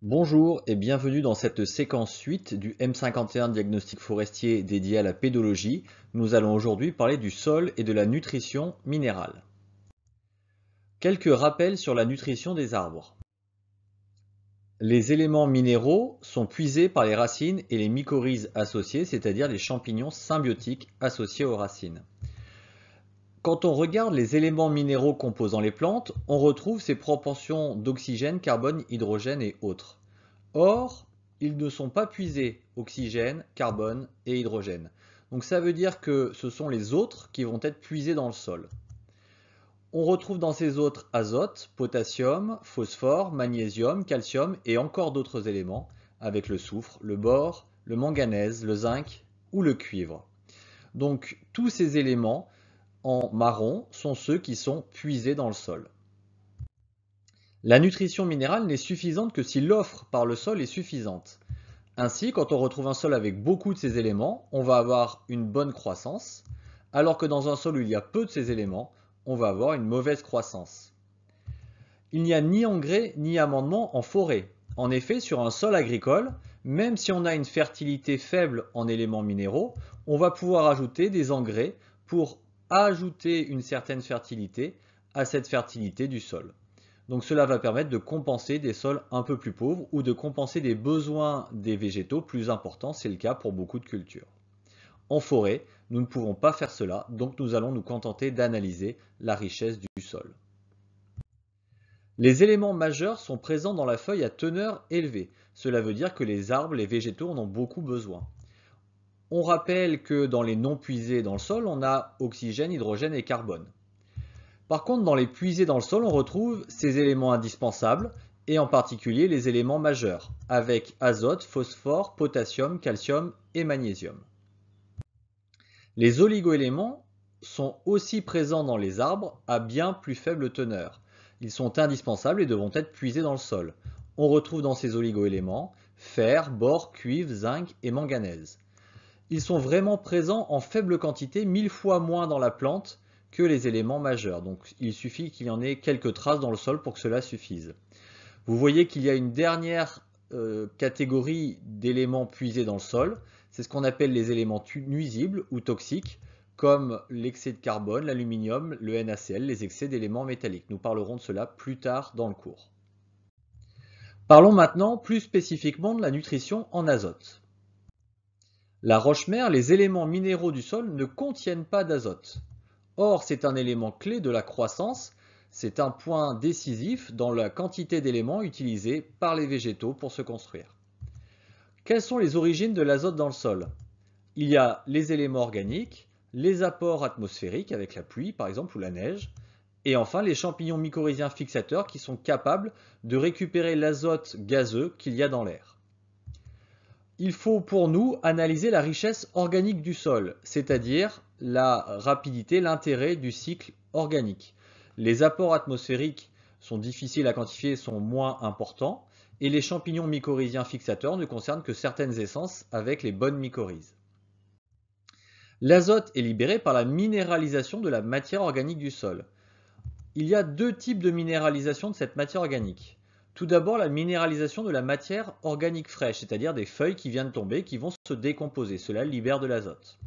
Bonjour et bienvenue dans cette séquence 8 du M51 diagnostic forestier dédié à la pédologie. Nous allons aujourd'hui parler du sol et de la nutrition minérale. Quelques rappels sur la nutrition des arbres. Les éléments minéraux sont puisés par les racines et les mycorhizes associées, c'est-à-dire les champignons symbiotiques associés aux racines. Quand on regarde les éléments minéraux composant les plantes, on retrouve ces proportions d'oxygène, carbone, hydrogène et autres. Or, ils ne sont pas puisés oxygène, carbone et hydrogène. Donc ça veut dire que ce sont les autres qui vont être puisés dans le sol. On retrouve dans ces autres azote, potassium, phosphore, magnésium, calcium et encore d'autres éléments avec le soufre, le bore, le manganèse, le zinc ou le cuivre. Donc tous ces éléments en marron sont ceux qui sont puisés dans le sol. La nutrition minérale n'est suffisante que si l'offre par le sol est suffisante. Ainsi, quand on retrouve un sol avec beaucoup de ces éléments, on va avoir une bonne croissance, alors que dans un sol où il y a peu de ces éléments, on va avoir une mauvaise croissance. Il n'y a ni engrais ni amendement en forêt. En effet, sur un sol agricole, même si on a une fertilité faible en éléments minéraux, on va pouvoir ajouter des engrais pour ajouter une certaine fertilité à cette fertilité du sol. Donc cela va permettre de compenser des sols un peu plus pauvres ou de compenser des besoins des végétaux plus importants, c'est le cas pour beaucoup de cultures. En forêt, nous ne pouvons pas faire cela, donc nous allons nous contenter d'analyser la richesse du sol. Les éléments majeurs sont présents dans la feuille à teneur élevée. Cela veut dire que les arbres, les végétaux en ont beaucoup besoin. On rappelle que dans les non puisés dans le sol, on a oxygène, hydrogène et carbone. Par contre, dans les puisés dans le sol, on retrouve ces éléments indispensables, et en particulier les éléments majeurs, avec azote, phosphore, potassium, calcium et magnésium. Les oligoéléments sont aussi présents dans les arbres à bien plus faible teneur. Ils sont indispensables et devront être puisés dans le sol. On retrouve dans ces oligoéléments fer, bore, cuivre, zinc et manganèse. Ils sont vraiment présents en faible quantité, 1000 fois moins dans la plante que les éléments majeurs. Donc il suffit qu'il y en ait quelques traces dans le sol pour que cela suffise. Vous voyez qu'il y a une dernière catégorie d'éléments puisés dans le sol. C'est ce qu'on appelle les éléments nuisibles ou toxiques, comme l'excès de carbone, l'aluminium, le NaCl, les excès d'éléments métalliques. Nous parlerons de cela plus tard dans le cours. Parlons maintenant plus spécifiquement de la nutrition en azote. La roche-mère, les éléments minéraux du sol ne contiennent pas d'azote. Or, c'est un élément clé de la croissance, c'est un point décisif dans la quantité d'éléments utilisés par les végétaux pour se construire. Quelles sont les origines de l'azote dans le sol? Il y a les éléments organiques, les apports atmosphériques avec la pluie par exemple ou la neige, et enfin les champignons mycorhiziens fixateurs qui sont capables de récupérer l'azote gazeux qu'il y a dans l'air. Il faut pour nous analyser la richesse organique du sol, c'est-à-dire la rapidité, l'intérêt du cycle organique. Les apports atmosphériques sont difficiles à quantifier, sont moins importants, et les champignons mycorhiziens fixateurs ne concernent que certaines essences avec les bonnes mycorhizes. L'azote est libéré par la minéralisation de la matière organique du sol. Il y a deux types de minéralisation de cette matière organique. Tout d'abord, la minéralisation de la matière organique fraîche, c'est-à-dire des feuilles qui viennent tomber, qui vont se décomposer. Cela libère de l'azote.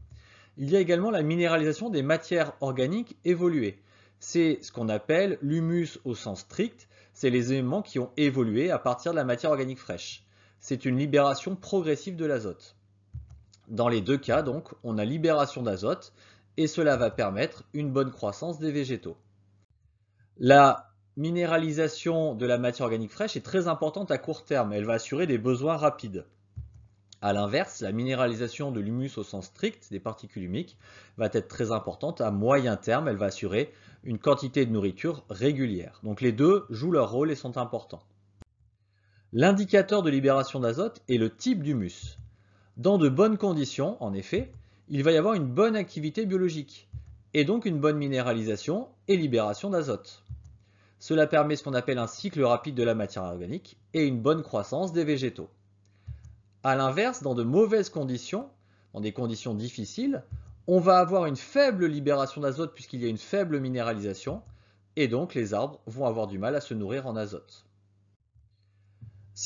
Il y a également la minéralisation des matières organiques évoluées. C'est ce qu'on appelle l'humus au sens strict. C'est les éléments qui ont évolué à partir de la matière organique fraîche. C'est une libération progressive de l'azote. Dans les deux cas, donc, on a libération d'azote et cela va permettre une bonne croissance des végétaux. La minéralisation de la matière organique fraîche est très importante à court terme, elle va assurer des besoins rapides. A l'inverse, la minéralisation de l'humus au sens strict, des particules humiques, va être très importante à moyen terme, elle va assurer une quantité de nourriture régulière. Donc les deux jouent leur rôle et sont importants. L'indicateur de libération d'azote est le type d'humus. Dans de bonnes conditions, en effet, il va y avoir une bonne activité biologique, et donc une bonne minéralisation et libération d'azote. Cela permet ce qu'on appelle un cycle rapide de la matière organique et une bonne croissance des végétaux. A l'inverse, dans de mauvaises conditions, dans des conditions difficiles, on va avoir une faible libération d'azote puisqu'il y a une faible minéralisation, et donc les arbres vont avoir du mal à se nourrir en azote.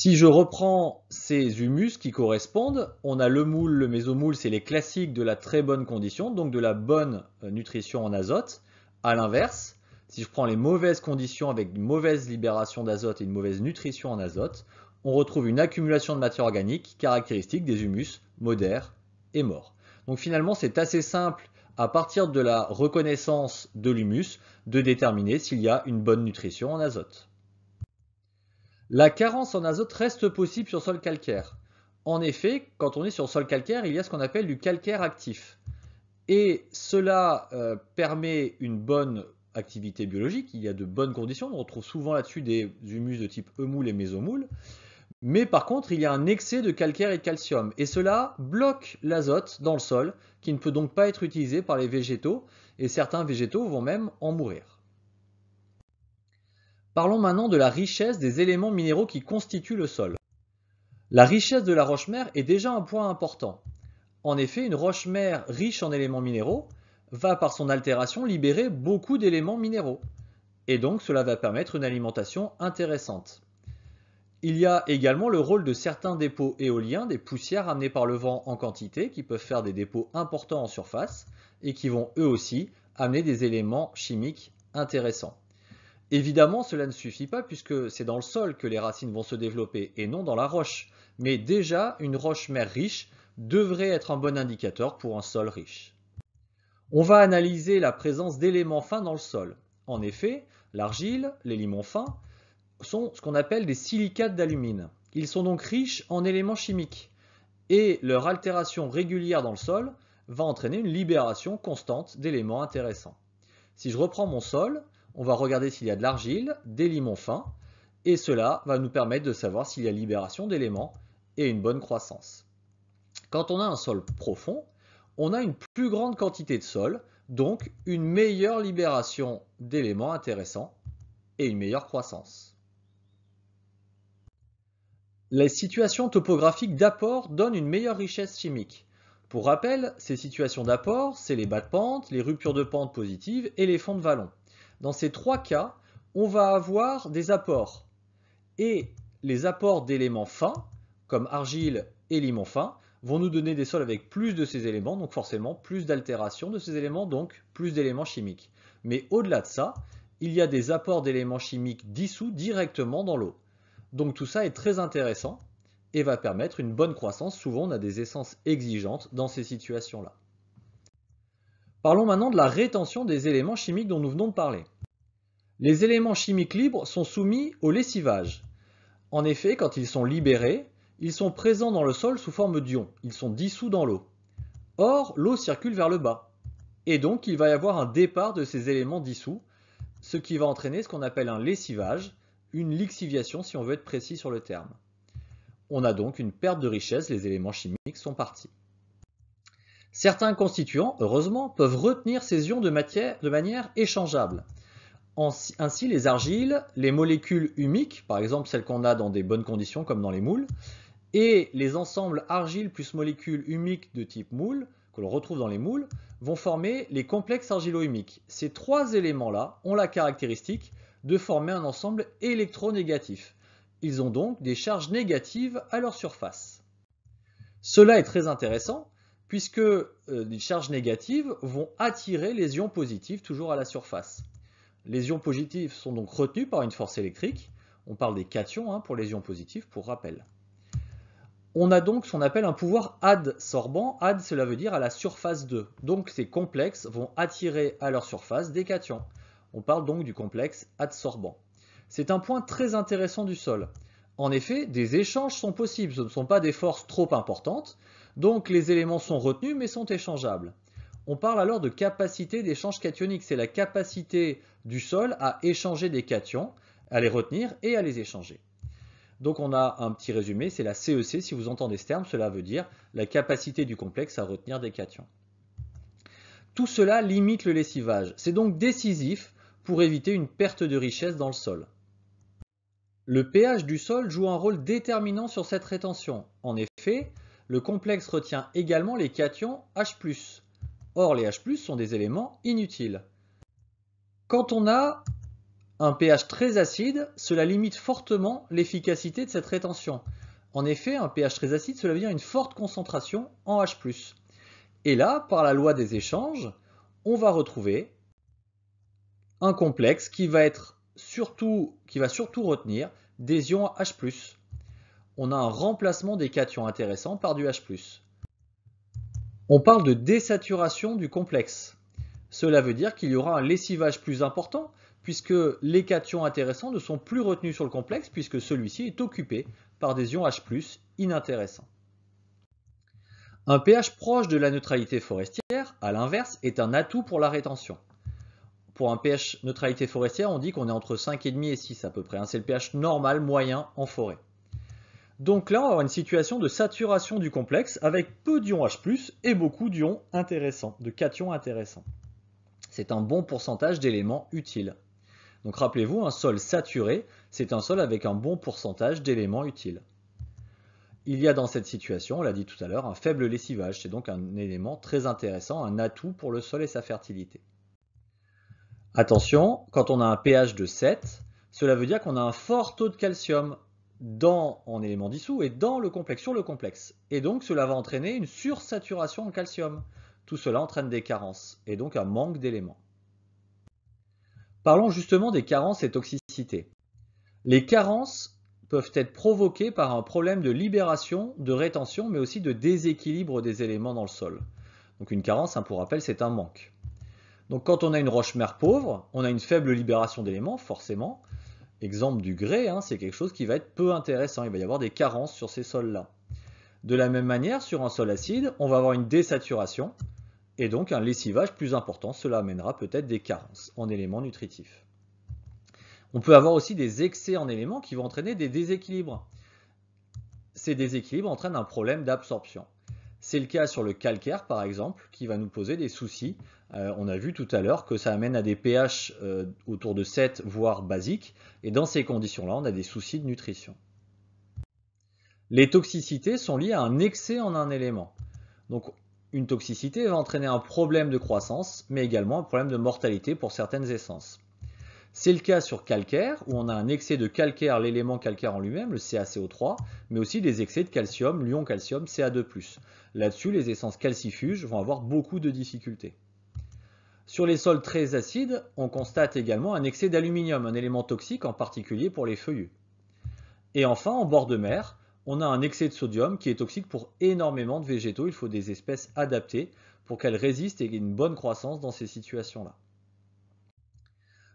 Si je reprends ces humus qui correspondent, on a le moule, le mésomoule, c'est les classiques de la très bonne condition, donc de la bonne nutrition en azote. À l'inverse, si je prends les mauvaises conditions avec une mauvaise libération d'azote et une mauvaise nutrition en azote, on retrouve une accumulation de matière organique caractéristique des humus modères et morts. Donc finalement, c'est assez simple à partir de la reconnaissance de l'humus de déterminer s'il y a une bonne nutrition en azote. La carence en azote reste possible sur sol calcaire. En effet, quand on est sur sol calcaire, il y a ce qu'on appelle du calcaire actif. Et cela permet une bonne activité biologique, il y a de bonnes conditions, on retrouve souvent là-dessus des humus de type eumoule et mésomoule. Mais par contre, il y a un excès de calcaire et de calcium. Et cela bloque l'azote dans le sol, qui ne peut donc pas être utilisé par les végétaux, et certains végétaux vont même en mourir. Parlons maintenant de la richesse des éléments minéraux qui constituent le sol. La richesse de la roche-mère est déjà un point important. En effet, une roche-mère riche en éléments minéraux va par son altération libérer beaucoup d'éléments minéraux. Et donc cela va permettre une alimentation intéressante. Il y a également le rôle de certains dépôts éoliens, des poussières amenées par le vent en quantité, qui peuvent faire des dépôts importants en surface et qui vont eux aussi amener des éléments chimiques intéressants. Évidemment, cela ne suffit pas puisque c'est dans le sol que les racines vont se développer et non dans la roche. Mais déjà, une roche-mère riche devrait être un bon indicateur pour un sol riche. On va analyser la présence d'éléments fins dans le sol. En effet, l'argile, les limons fins, sont ce qu'on appelle des silicates d'alumine. Ils sont donc riches en éléments chimiques et leur altération régulière dans le sol va entraîner une libération constante d'éléments intéressants. Si je reprends mon sol, on va regarder s'il y a de l'argile, des limons fins, et cela va nous permettre de savoir s'il y a libération d'éléments et une bonne croissance. Quand on a un sol profond, on a une plus grande quantité de sol, donc une meilleure libération d'éléments intéressants et une meilleure croissance. Les situations topographiques d'apport donnent une meilleure richesse chimique. Pour rappel, ces situations d'apport, c'est les bas de pente, les ruptures de pente positives et les fonds de vallon. Dans ces trois cas, on va avoir des apports. Et les apports d'éléments fins, comme argile et limon fin, vont nous donner des sols avec plus de ces éléments, donc forcément plus d'altération de ces éléments, donc plus d'éléments chimiques. Mais au-delà de ça, il y a des apports d'éléments chimiques dissous directement dans l'eau. Donc tout ça est très intéressant et va permettre une bonne croissance. Souvent on a des essences exigeantes dans ces situations-là. Parlons maintenant de la rétention des éléments chimiques dont nous venons de parler. Les éléments chimiques libres sont soumis au lessivage. En effet, quand ils sont libérés, ils sont présents dans le sol sous forme d'ions. Ils sont dissous dans l'eau. Or, l'eau circule vers le bas. Et donc, il va y avoir un départ de ces éléments dissous, ce qui va entraîner ce qu'on appelle un lessivage, une lixiviation si on veut être précis sur le terme. On a donc une perte de richesse, les éléments chimiques sont partis. Certains constituants, heureusement, peuvent retenir ces ions de manière échangeable. Ainsi, les argiles, les molécules humiques, par exemple celles qu'on a dans des bonnes conditions comme dans les moules, et les ensembles argile plus molécules humiques de type moule, que l'on retrouve dans les moules, vont former les complexes argilo-humiques. Ces trois éléments-là ont la caractéristique de former un ensemble électronégatif. Ils ont donc des charges négatives à leur surface. Cela est très intéressant puisque les charges négatives vont attirer les ions positifs toujours à la surface. Les ions positifs sont donc retenus par une force électrique. On parle des cations pour les ions positifs pour rappel. On a donc ce qu'on appelle un pouvoir adsorbant. Ad, cela veut dire à la surface de. Donc ces complexes vont attirer à leur surface des cations. On parle donc du complexe adsorbant. C'est un point très intéressant du sol. En effet, des échanges sont possibles, ce ne sont pas des forces trop importantes, donc les éléments sont retenus mais sont échangeables. On parle alors de capacité d'échange cationique, c'est la capacité du sol à échanger des cations, à les retenir et à les échanger. Donc on a un petit résumé, c'est la CEC, si vous entendez ce terme, cela veut dire la capacité du complexe à retenir des cations. Tout cela limite le lessivage, c'est donc décisif pour éviter une perte de richesse dans le sol. Le pH du sol joue un rôle déterminant sur cette rétention. En effet, le complexe retient également les cations H+. Or, les H+ sont des éléments inutiles. Quand on a Un pH très acide, cela limite fortement l'efficacité de cette rétention. En effet, un pH très acide, cela veut dire une forte concentration en H+. Et là, par la loi des échanges, on va retrouver un complexe qui va surtout retenir des ions H+. On a un remplacement des cations intéressants par du H+. On parle de désaturation du complexe. Cela veut dire qu'il y aura un lessivage plus important puisque les cations intéressants ne sont plus retenus sur le complexe puisque celui-ci est occupé par des ions H+ inintéressants. Un pH proche de la neutralité forestière, à l'inverse, est un atout pour la rétention. Pour un pH neutralité forestière, on dit qu'on est entre 5,5 et 6 à peu près. C'est le pH normal moyen en forêt. Donc là, on va avoir une situation de saturation du complexe avec peu d'ions H+, et beaucoup d'ions intéressants, de cations intéressants. C'est un bon pourcentage d'éléments utiles. Donc rappelez-vous, un sol saturé, c'est un sol avec un bon pourcentage d'éléments utiles. Il y a dans cette situation, on l'a dit tout à l'heure, un faible lessivage. C'est donc un élément très intéressant, un atout pour le sol et sa fertilité. Attention, quand on a un pH de 7, cela veut dire qu'on a un fort taux de calcium en éléments dissous et sur le complexe. Et donc cela va entraîner une sursaturation en calcium. Tout cela entraîne des carences et donc un manque d'éléments. Parlons justement des carences et toxicités. Les carences peuvent être provoquées par un problème de libération, de rétention, mais aussi de déséquilibre des éléments dans le sol. Donc une carence, pour rappel, c'est un manque. Donc quand on a une roche-mère pauvre, on a une faible libération d'éléments, forcément. Exemple du grès, c'est quelque chose qui va être peu intéressant. Il va y avoir des carences sur ces sols-là. De la même manière, sur un sol acide, on va avoir une désaturation et donc un lessivage plus important. Cela amènera peut-être des carences en éléments nutritifs. On peut avoir aussi des excès en éléments qui vont entraîner des déséquilibres. Ces déséquilibres entraînent un problème d'absorption. C'est le cas sur le calcaire, par exemple, qui va nous poser des soucis. On a vu tout à l'heure que ça amène à des pH autour de 7, voire basiques. Et dans ces conditions-là, on a des soucis de nutrition. Les toxicités sont liées à un excès en un élément. Donc, une toxicité va entraîner un problème de croissance, mais également un problème de mortalité pour certaines essences. C'est le cas sur calcaire, où on a un excès de calcaire, l'élément calcaire en lui-même, le CaCO3, mais aussi des excès de calcium, l'ion calcium, Ca2+. Là-dessus, les essences calcifuges vont avoir beaucoup de difficultés. Sur les sols très acides, on constate également un excès d'aluminium, un élément toxique en particulier pour les feuillus. Et enfin, en bord de mer, on a un excès de sodium qui est toxique pour énormément de végétaux. Il faut des espèces adaptées pour qu'elles résistent et aient une bonne croissance dans ces situations-là.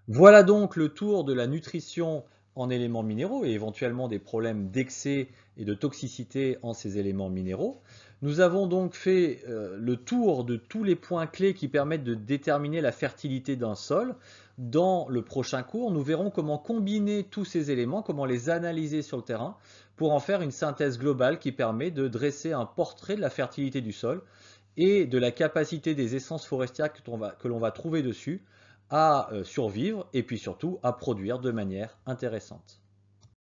Voilà donc le tour de la nutrition en éléments minéraux et éventuellement des problèmes d'excès et de toxicité en ces éléments minéraux. Nous avons donc fait le tour de tous les points clés qui permettent de déterminer la fertilité d'un sol. Dans le prochain cours, nous verrons comment combiner tous ces éléments, comment les analyser sur le terrain pour en faire une synthèse globale qui permet de dresser un portrait de la fertilité du sol et de la capacité des essences forestières que l'on va trouver dessus à survivre et puis surtout à produire de manière intéressante.